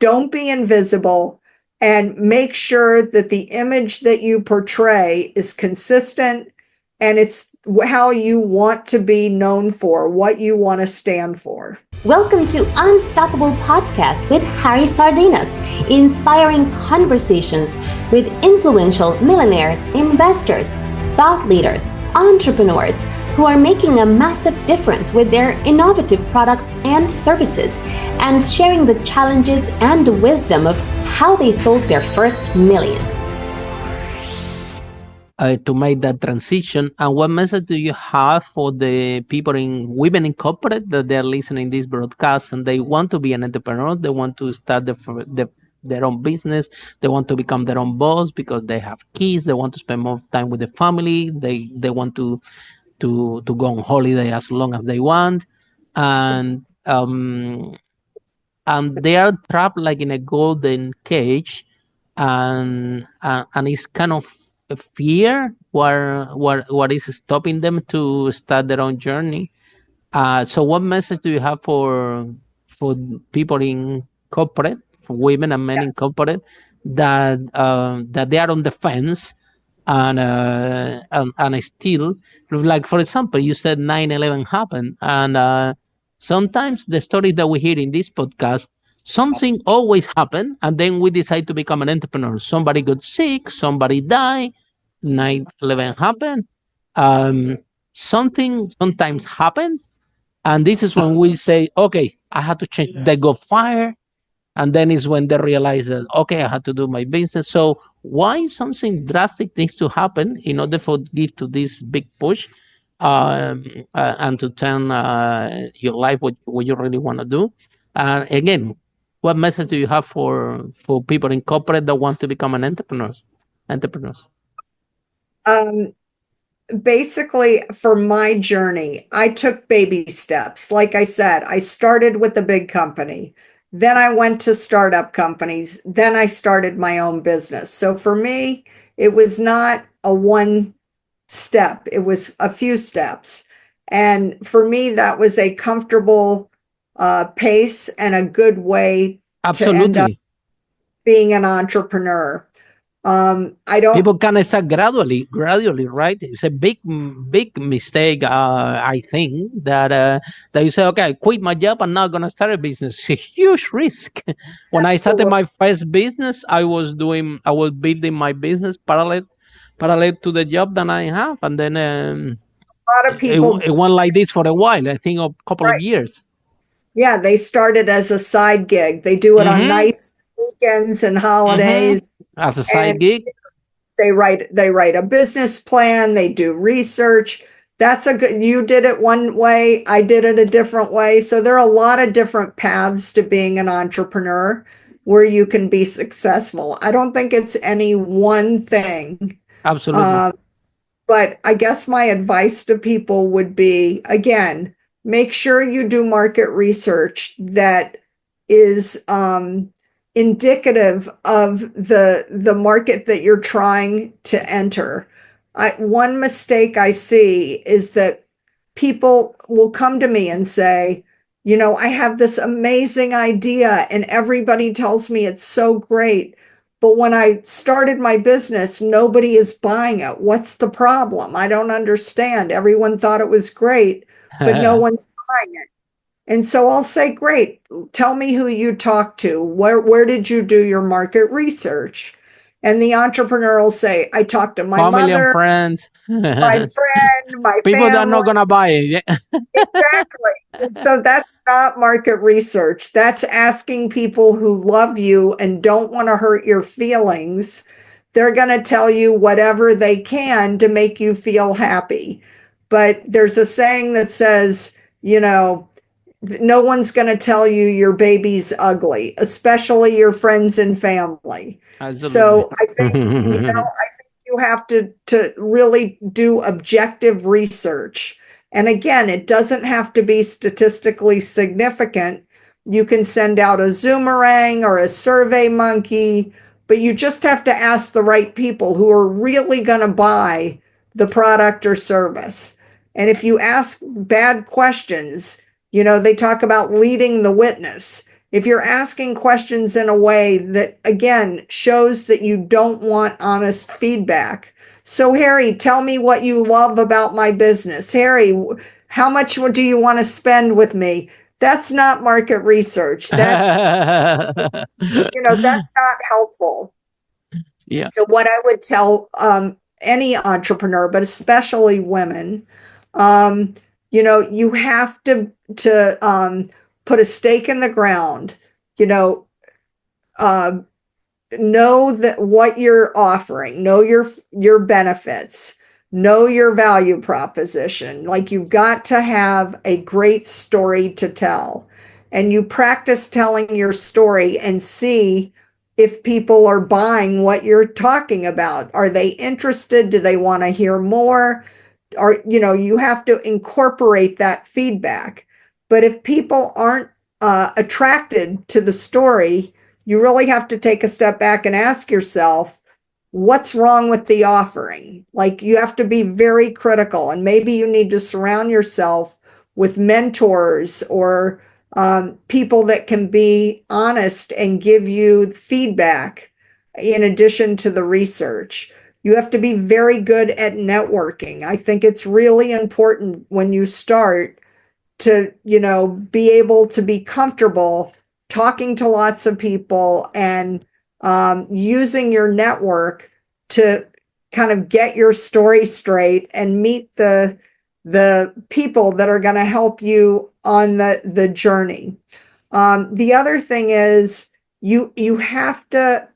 Don't be invisible, and make sure that the image that you portray is consistent and it's how you want to be known for, what you want to stand for. Welcome to Unstoppable Podcast with Harry Sardinas, inspiring conversations with influential millionaires, investors, thought leaders, entrepreneurs who are making a massive difference with their innovative products and services, and sharing the challenges and wisdom of how they sold their first million. To make that transition, and what message do you have for the people women in corporate that they're listening this broadcast and they want to be an entrepreneur, they want to start their own business, they want to become their own boss because they have kids, they want to spend more time with the family, they want to go on holiday as long as they want, and they are trapped like in a golden cage, and it's kind of a fear what is stopping them to start their own journey. So what message do you have for people in corporate, for women and men in corporate, that they are on the fence and still, like, for example, you said 9/11 happened, and sometimes the stories that we hear in this podcast, something always happened, and then we decide to become an entrepreneur. Somebody got sick, somebody died, 9/11 happened. Something sometimes happens, and this is when we say, okay, I have to change. They got fired, and then is when they realize that, okay, I have to do my business. So why something drastic needs to happen in order for give to this big push and to turn your life what you really want to do? Again, what message do you have for people in corporate that want to become an entrepreneurs? Basically, for my journey, I took baby steps. Like I said, I started with a big company. Then I went to startup companies. Then I started my own business. So for me, it was not a one step. It was a few steps. And for me, that was a comfortable pace and a good way to end up being an entrepreneur. People can start gradually, right? It's a big mistake, I think, that you say, okay, I quit my job and now I'm gonna start a business. It's a huge risk. When I started my first business, I was building my business parallel to the job that I have, and then a lot of people it went like this for a while. I think a couple of years. Yeah, they started as a side gig. They do it on nights, weekends, and holidays. As a side gig. They write a business plan. They do research. You did it one way. I did it a different way. So there are a lot of different paths to being an entrepreneur where you can be successful. I don't think it's any one thing. Absolutely. But I guess my advice to people would be, again, make sure you do market research that is indicative of the market that you're trying to enter. One mistake I see is that people will come to me and say, I have this amazing idea and everybody tells me it's so great, but when I started my business, nobody is buying it. What's the problem? I don't understand. Everyone thought it was great, but no one's buying it. And so I'll say, great, tell me who you talked to. Where did you do your market research? And the entrepreneur will say, I talked to my family mother, and friends, my friend, my people family. that are not going to buy it. Exactly. And so that's not market research. That's asking people who love you and don't want to hurt your feelings. They're going to tell you whatever they can to make you feel happy. But there's a saying that says, no one's going to tell you your baby's ugly, especially your friends and family. Absolutely. So I think, you have to really do objective research. And again, it doesn't have to be statistically significant. You can send out a Zoomerang or a Survey Monkey, but you just have to ask the right people who are really going to buy the product or service. And if you ask bad questions, they talk about leading the witness. if you're asking questions in a way that, again, shows that you don't want honest feedback. So, Harry, tell me what you love about my business. Harry, how much do you want to spend with me? That's not market research. That's, that's not helpful. Yeah. So what I would tell any entrepreneur, but especially women, you have to put a stake in the ground. You uh, know that what you're offering, know your benefits, know your value proposition. Like, you've got to have a great story to tell, and you practice telling your story and see if people are buying what you're talking about. Are they interested? Do they want to hear more? Or, you have to incorporate that feedback. But if people aren't attracted to the story, you really have to take a step back and ask yourself, what's wrong with the offering? Like, you have to be very critical, and maybe you need to surround yourself with mentors or people that can be honest and give you feedback in addition to the research. You have to be very good at networking. I think it's really important when you start to, be able to be comfortable talking to lots of people and using your network to kind of get your story straight and meet the people that are going to help you on the journey. The other thing is, you have to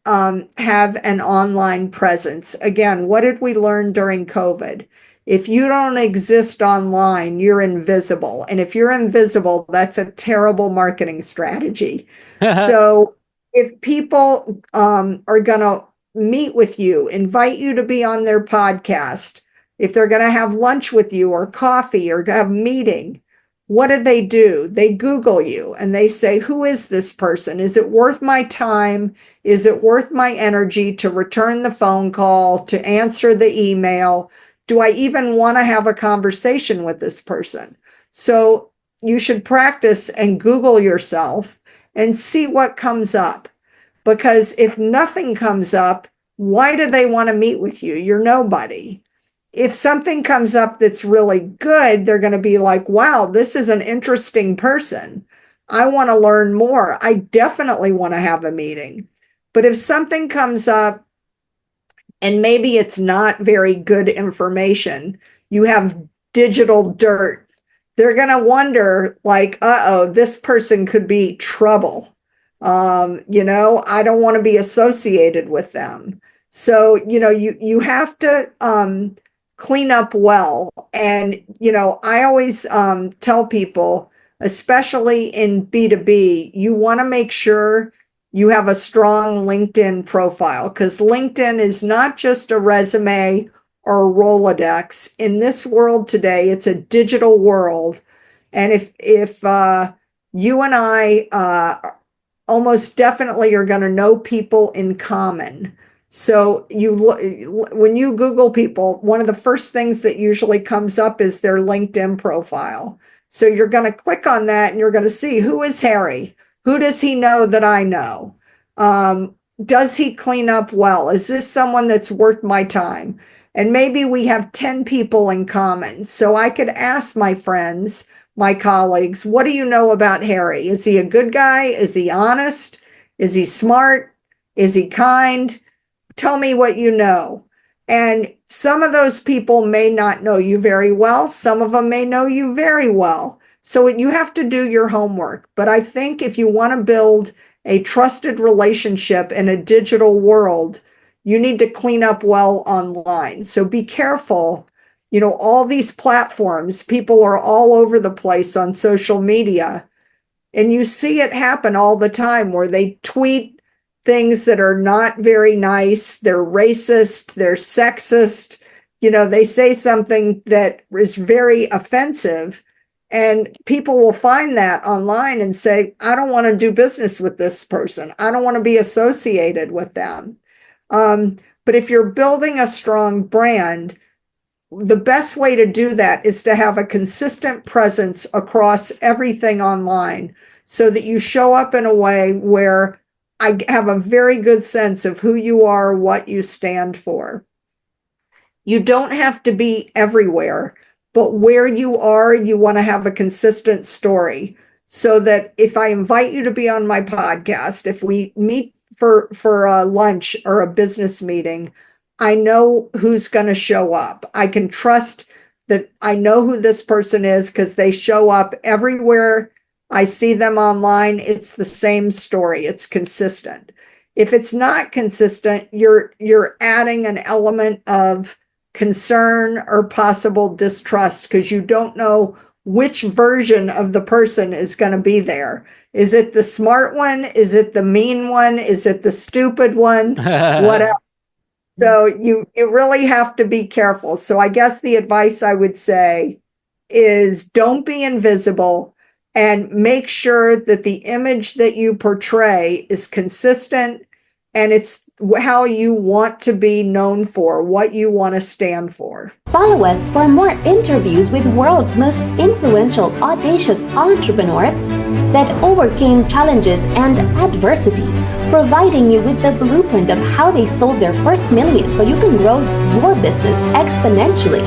have an online presence. Again, what did we learn during COVID? If you don't exist online, you're invisible. And if you're invisible, that's a terrible marketing strategy. So if people are going to meet with you, invite you to be on their podcast, if they're going to have lunch with you or coffee or have a meeting, what do? They Google you and they say, who is this person? Is it worth my time? Is it worth my energy to return the phone call, to answer the email? Do I even want to have a conversation with this person? So you should practice and Google yourself and see what comes up. Because if nothing comes up, why do they want to meet with you? You're nobody. If something comes up that's really good, they're going to be like, wow, this is an interesting person. I want to learn more. I definitely want to have a meeting. But if something comes up and maybe it's not very good information, you have digital dirt, they're going to wonder, like, uh-oh, this person could be trouble. I don't want to be associated with them. So, you have to clean up well. And, I always tell people, especially in B2B, you want to make sure you have a strong LinkedIn profile, because LinkedIn is not just a resume or a Rolodex. In this world today, it's a digital world. And if you and I almost definitely are going to know people in common. So when you Google people, one of the first things that usually comes up is their LinkedIn profile. So you're going to click on that and you're going to see, who is Harry? Who does he know that I know? Does he clean up well? Is this someone that's worth my time? And maybe we have 10 people in common. So I could ask my friends, my colleagues, what do you know about Harry? Is he a good guy? Is he honest? Is he smart? Is he kind? Tell me what you know. And some of those people may not know you very well. Some of them may know you very well. So you have to do your homework. But I think if you want to build a trusted relationship in a digital world, you need to clean up well online. So be careful. All these platforms, people are all over the place on social media. And you see it happen all the time where they tweet things that are not very nice. They're racist, they're sexist. They say something that is very offensive. And people will find that online and say, I don't want to do business with this person. I don't want to be associated with them. But if you're building a strong brand, the best way to do that is to have a consistent presence across everything online. so that you show up in a way where I have a very good sense of who you are, what you stand for. You don't have to be everywhere, but where you are, you want to have a consistent story, so that if I invite you to be on my podcast, if we meet for a lunch or a business meeting, I know who's going to show up. I can trust that I know who this person is because they show up everywhere I see them online. It's the same story. It's consistent. If it's not consistent, you're adding an element of concern or possible distrust because you don't know which version of the person is going to be there. Is it the smart one? Is it the mean one? Is it the stupid one? Whatever. So you really have to be careful. So I guess the advice I would say is don't be invisible, and make sure that the image that you portray is consistent, and it's how you want to be known for, what you want to stand for. Follow us for more interviews with world's most influential, audacious entrepreneurs that overcame challenges and adversity, providing you with the blueprint of how they sold their first million so you can grow your business exponentially.